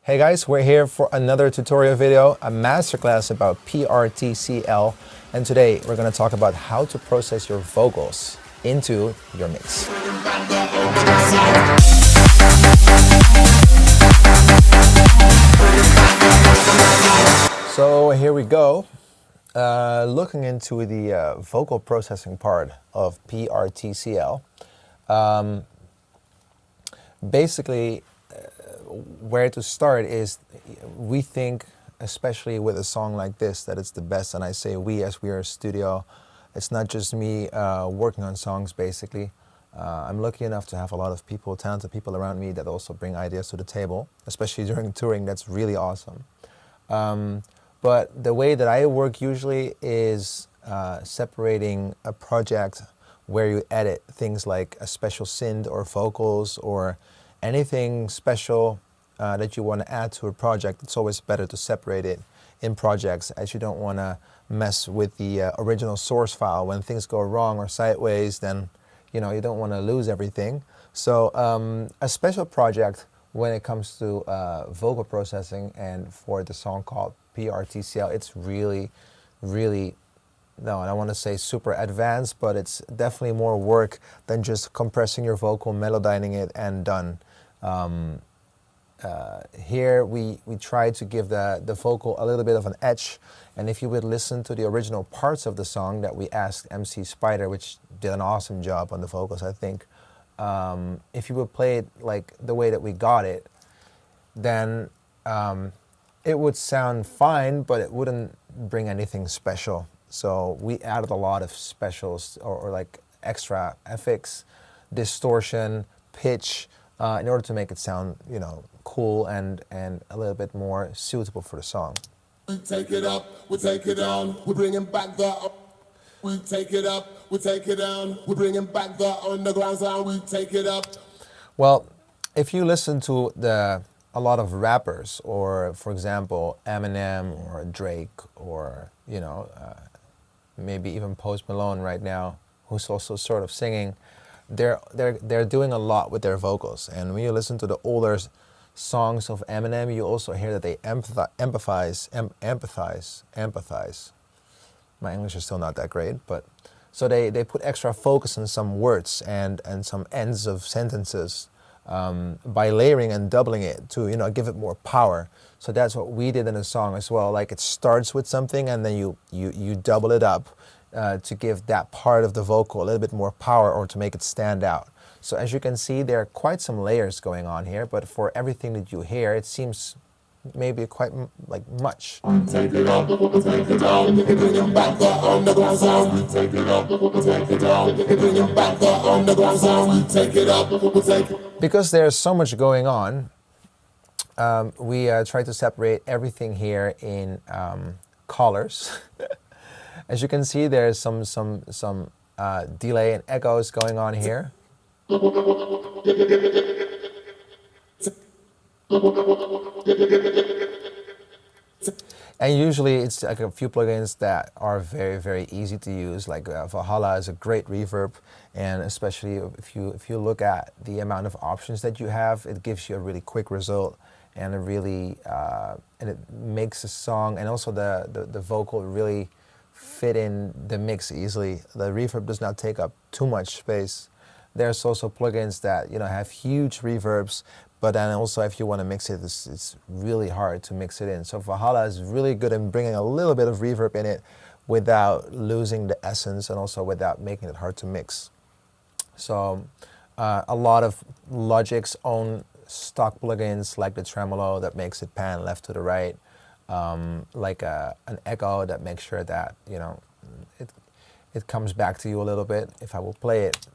Hey guys, we're here for another tutorial video, a masterclass about PRTCL, and today we're going to talk about how to process your vocals into your mix. So here we go, looking into the vocal processing part of PRTCL. Basically, where to start is, we think, especially with a song like this, that it's the best. And I say we, as we are a studio. It's not just me working on songs, basically. I'm lucky enough to have a lot of people, talented people around me that also bring ideas to the table, especially during touring. That's really awesome. But the way that I work usually is separating a project where you edit things like a special synth or vocals or anything special that you want to add to a project. It's always better to separate it in projects, as you don't want to mess with the original source file. When things go wrong or sideways, then you don't want to lose everything. So a special project when it comes to vocal processing, and for the song called PRTCL, it's really, no, I don't want to say super advanced, but it's definitely more work than just compressing your vocal, melodizing it, and done. Here we try to give the vocal a little bit of an edge, and if you would listen to the original parts of the song that we asked MC SPYDER, which did an awesome job on the vocals, I think, if you would play it like the way that we got it, then it would sound fine, but it wouldn't bring anything special. So we added a lot of specials or like extra effects, distortion, pitch, in order to make it sound, cool and a little bit more suitable for the song. We take it up, we take it down, we're bringing back the up. We take it up, we take it down, we're bringing back the underground sound. We take it up. Well, if you listen to a lot of rappers, or for example Eminem or Drake, or maybe even Post Malone right now, who's also sort of singing, they're doing a lot with their vocals. And when you listen to the older songs of Eminem, you also hear that they empathize. My English is still not that great, but so they put extra focus on some words and some ends of sentences by layering and doubling it to give it more power. So that's what we did in the song as well. Like, it starts with something and then you double it up to give that part of the vocal a little bit more power, or to make it stand out. So as you can see, there are quite some layers going on here, but for everything that you hear, it seems maybe quite like much. Take it up, take it down, bringing back the underground sound. Take it up, take it down, bringing back the underground sound. Take it up, take it. Because there's so much going on, we try to separate everything here in colors. As you can see, there's some delay and echoes going on here. And usually it's like a few plugins that are very, very easy to use. Like Valhalla is a great reverb, and especially if you look at the amount of options that you have, it gives you a really quick result, and it really and it makes a song and also the vocal really fit in the mix easily. The reverb does not take up too much space. There's also plugins that have huge reverbs, but then also if you want to mix it, it's really hard to mix it in. So Valhalla is really good in bringing a little bit of reverb in it without losing the essence, and also without making it hard to mix. So a lot of Logic's own stock plugins, like the tremolo that makes it pan left to the right, like an echo that makes sure that it comes back to you a little bit. If I will play it.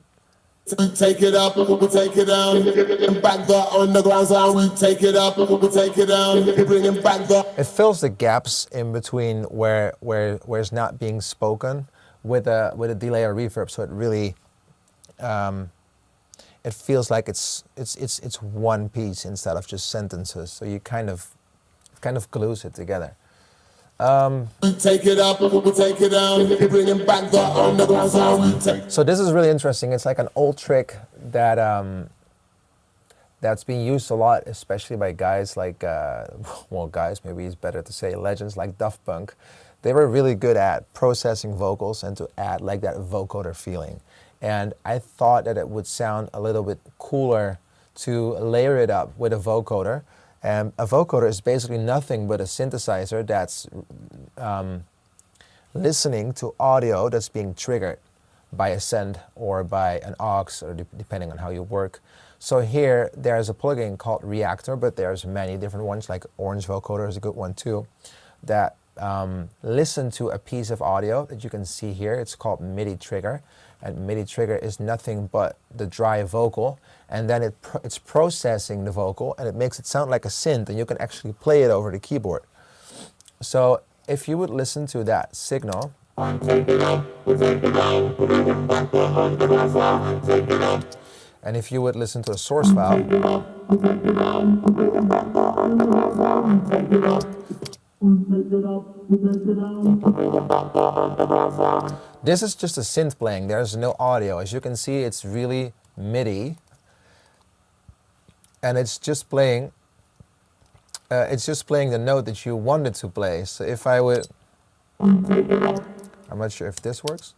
We take it up, we take it down, and back the underground sound. We take it up, we take it down, bringing back the. It fills the gaps in between where it's not being spoken with a delay or reverb, so it really it feels like it's one piece instead of just sentences. So you kind of glues it together. We take it up, we take it down, bringing back the underground sound. So this is really interesting. It's like an old trick that that's being used a lot, especially by guys like, well, guys, maybe it's better to say legends like Daft Punk. They were really good at processing vocals and to add like that vocoder feeling. And I thought that it would sound a little bit cooler to layer it up with a vocoder. And a vocoder is basically nothing but a synthesizer that's listening to audio that's being triggered by a send or by an aux, or depending on how you work. So here there's a plugin called Reactor, but there's many different ones, like Orange Vocoder is a good one too, that listen to a piece of audio that you can see here. It's called MIDI trigger, and MIDI trigger is nothing but the dry vocal, and then it's processing the vocal and it makes it sound like a synth, and you can actually play it over the keyboard. So if you would listen to that signal, and if you would listen to a source file, this is just a synth playing. There's no audio. As you can see, it's really MIDI, and it's just playing the note that you wanted to play. So if I would, I'm not sure if this works.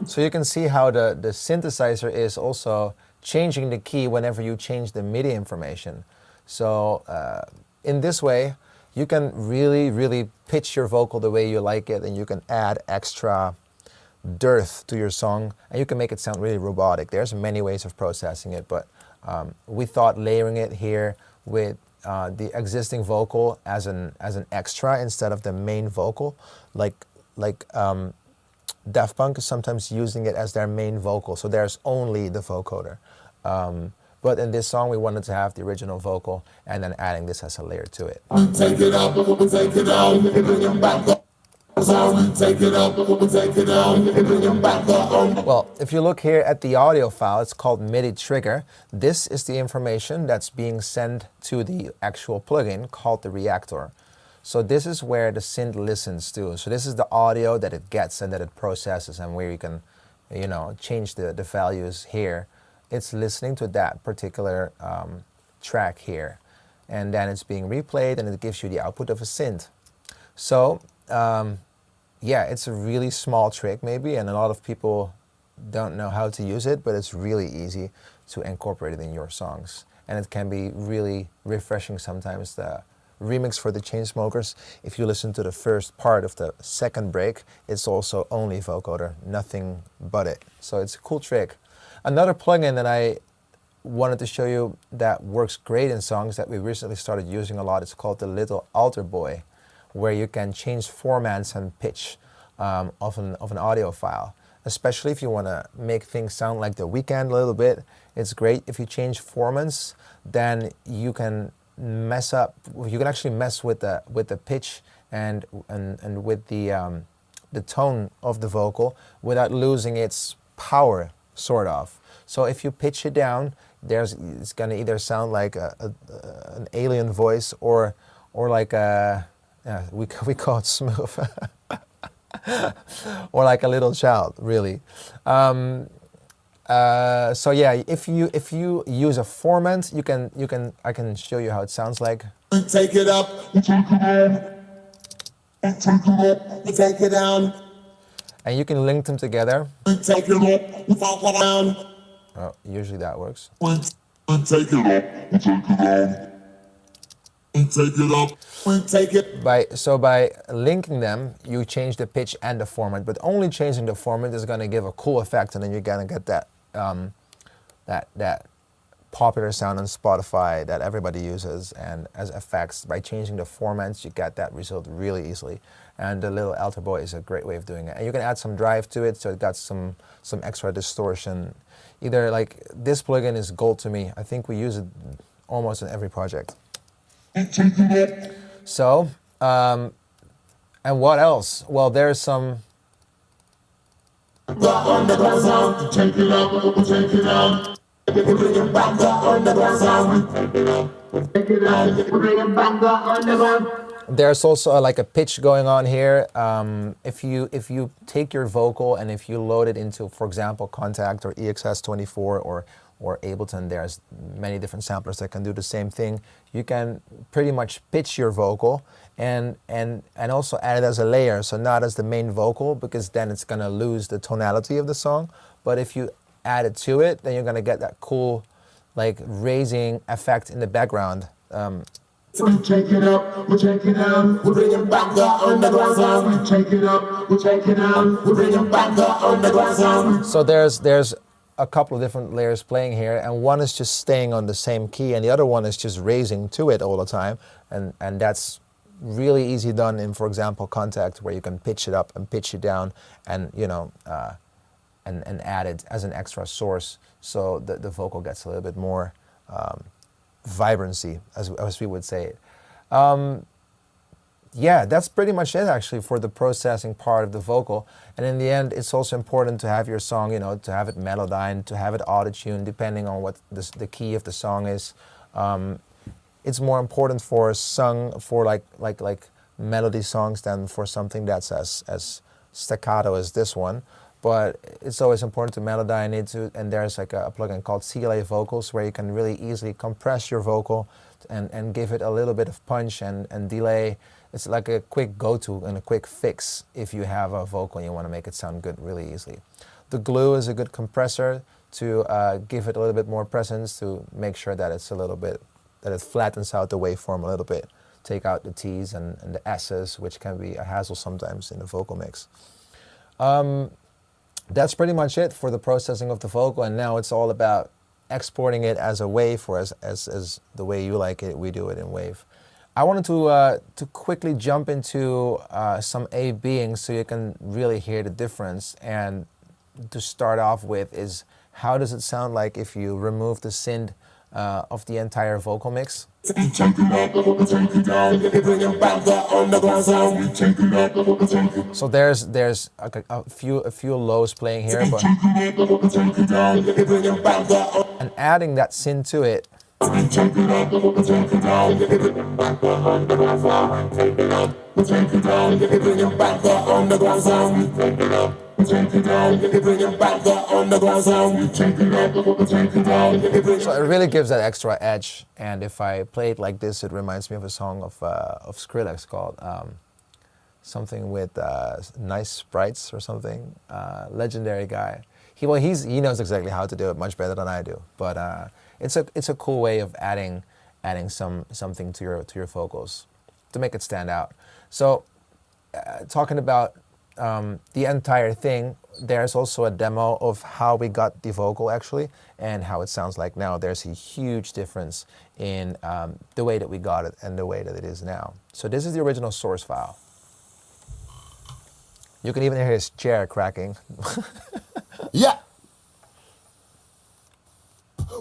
So you can see how the synthesizer is also changing the key whenever you change the MIDI information. So in this way, you can really pitch your vocal the way you like it, and you can add extra dearth to your song, and you can make it sound really robotic. There's many ways of processing it, but we thought layering it here with the existing vocal as an extra instead of the main vocal, like Daft Punk is sometimes using it as their main vocal, so there's only the vocoder. But in this song, we wanted to have the original vocal and then adding this as a layer to it. Take it up, take it down, bring it back up. Take it up, take it down, bring it back up. Well, if you look here at the audio file, it's called MIDI trigger. This is the information that's being sent to the actual plugin called the Reactor. So this is where the synth listens to. So this is the audio that it gets and that it processes, and where you can, change the values here. It's listening to that particular track here, and then it's being replayed, and it gives you the output of a synth. So yeah, it's a really small trick maybe, and a lot of people don't know how to use it, but it's really easy to incorporate it in your songs, and it can be really refreshing sometimes. The remix for the Chainsmokers, if you listen to the first part of the second break, it's also only vocoder, nothing but it. So it's a cool trick. Another plugin that I wanted to show you that works great in songs that we recently started using a lot, it's called the Little Alter Boy, where you can change formats and pitch of an audio file. Especially if you want to make things sound like The Weeknd a little bit, it's great. If you change formats, then you can actually mess with the pitch and with the tone of the vocal without losing its power, sort of. So if you pitch it down, it's gonna either sound like an alien voice or like we call it smooth, or like a little child, really. So yeah, if you use a format, I can show you how it sounds like. Take it up, take it up, take it down. And you can link them together. Take it up, take it down. Oh, usually that works. Take it up, take it down. Take it up, take it. By linking them, you change the pitch and the format, but only changing the format is going to give a cool effect, and then you're going to get that popular sound on Spotify that everybody uses and as effects. By changing the formats, you get that result really easily. And the Little Alter Boy is a great way of doing it. And you can add some drive to it, so it got some extra distortion. Either like this plugin is gold to me. I think we use it almost in every project. So, and what else? Well, there's some. Take it up, take it down. Bring it back on the ground. Take it out, bring it back on the ground. There's also like a pitch going on here. If you take your vocal and if you load it into, for example, Contact or EXS24 or or Ableton. There's many different samplers that can do the same thing. You can pretty much pitch your vocal and also add it as a layer, so not as the main vocal, because then it's gonna lose the tonality of the song. But if you add it to it, then you're gonna get that cool, like, raising effect in the background. We take it up, we take it down, we're bringing back the underground sound. We take it up, we take it down, we're bringing back the underground sound. So there's a couple of different layers playing here, and one is just staying on the same key, and the other one is just raising to it all the time, and that's really easy done in, for example, Contact, where you can pitch it up and pitch it down, and and add it as an extra source, so the vocal gets a little bit more vibrancy, as we would say it. Yeah, that's pretty much it actually for the processing part of the vocal. And in the end, it's also important to have your song, to have it melodined, to have it auto-tuned, depending on what the key of the song is. It's more important for like melody songs than for something that's as staccato as this one. But it's always important to melodine it, and there's like a plugin called CLA Vocals where you can really easily compress your vocal and give it a little bit of punch and delay. It's like a quick go-to and a quick fix if you have a vocal and you want to make it sound good really easily. The glue is a good compressor to give it a little bit more presence, to make sure that it's that it flattens out the waveform a little bit. Take out the T's and the S's, which can be a hassle sometimes in the vocal mix. That's pretty much it for the processing of the vocal, and now it's all about exporting it as a wave, or as the way you like it. We do it in wave. I wanted to quickly jump into some A/Bing so you can really hear the difference. And to start off with is, how does it sound like if you remove the synth of the entire vocal mix? Take it up, we take it down, we bringing back the underground sound. We take it up, we take it. So there's a few lows playing here, but Take it up, we take it down, we bringing back the. and adding that synth to it. We take it up, we take it down, we bringing back the underground sound. We take it up, we take it down, we bringing back the underground sound. We take it up. We take it down, we bringing back the underground sound. We take it up, we take it down, we bring. So it really gives that extra edge. And if I play it like this, it reminds me of a song of Skrillex called something with Nice Sprites or something. Legendary guy. He knows exactly how to do it much better than I do. But it's a cool way of adding something to your vocals to make it stand out. So talking about the entire thing, there's also a demo of how we got the vocal actually and how it sounds like now. There's a huge difference in the way that we got it and the way that it is now. So this is the original source file. You can even hear his chair cracking. Yeah.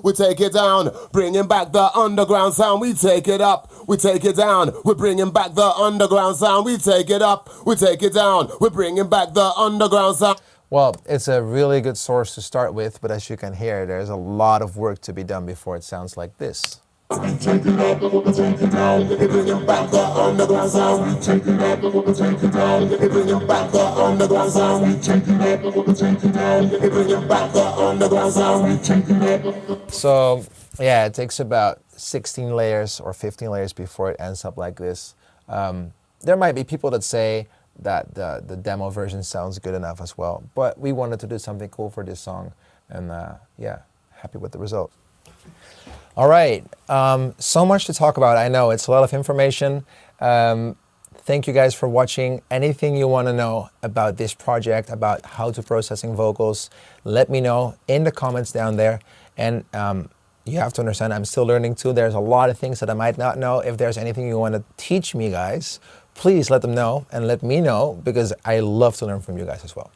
We take it down, bringing back the underground sound. We take it up, we take it down. We're bringing back the underground sound. We take it up, we take it down. We're bringing back the underground sound. Well, it's a really good source to start with, but as you can hear, there's a lot of work to be done before it sounds like this. We take it up, we take it down. We're bringing back the underground sound. We take it up, we take it down. We're bringing back the underground sound. We take it up, we take it down. We're bringing back the underground sound. We take it up. So yeah, it takes about 16 layers or 15 layers before it ends up like this. There might be people that say that the demo version sounds good enough as well, but we wanted to do something cool for this song, and yeah, happy with the result. All right, so much to talk about. I know it's a lot of information. Thank you guys for watching. Anything you want to know about this project, about how to processing vocals, let me know in the comments down there. And you have to understand, I'm still learning too. There's a lot of things that I might not know. If there's anything you want to teach me, guys, please let them know and let me know, because I love to learn from you guys as well.